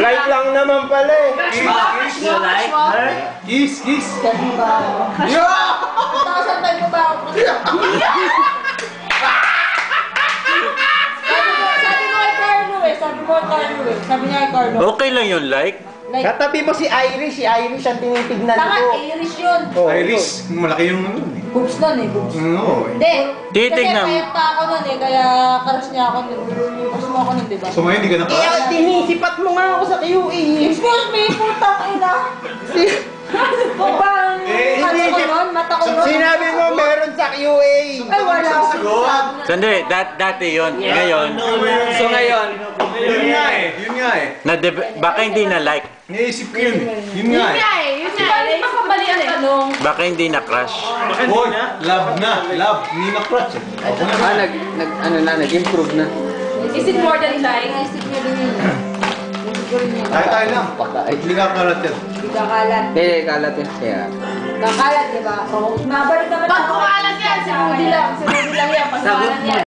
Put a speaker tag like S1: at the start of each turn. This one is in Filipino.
S1: Like lang naman pala eh.
S2: You like her?
S3: Kiss.
S4: Sabi ba ako? Nakasantay mo ba ako? Sabi mo kay Carlo eh. Sabi niya kay Carlo.
S2: Okay lang yun, like.
S4: Like,
S1: Katabi mo si Irish ang tinitignan
S4: tanga,
S1: ko.
S4: Irish yun.
S1: Oh,
S3: Iris, malaki yung ano eh.
S4: Boobs nun eh, boobs.
S3: Oo eh.
S4: Hindi.
S2: Titignan.
S4: Kasi payat pa ako nun eh, kaya crush niya ako nun. Crush mo ako nun, diba?
S3: So ngayon, hindi ka na
S1: Kaya tinisipat mo nga ako sa QA.
S4: Excuse me, putang ina. Kung ba, ano ko nun? Mata ko nun?
S1: Sinabi mo meron sa QA.
S4: Ay, wala ako sinasabi na.
S2: Sandi, dati yun. Ngayon,
S1: So ngayon,
S3: Yun nga eh.
S2: baka hindi na like.
S3: Naisip ko yun eh. Yun nga eh.
S4: Yun nga eh. Mali ang tanong.
S2: Baka hindi na crush.
S3: Boy, love na. Love. Hindi na crush eh. Okay na.
S1: nag-improve na.
S4: Is it more than like? Isip niya din yun. Isip ko rin yun.
S3: Tayo lang. Hindi ka kalat yan.
S4: Hindi kakalat.
S1: Hindi, kalat yun. Kaya.
S4: Kakalat, diba? Oo. Mabalik naman ako.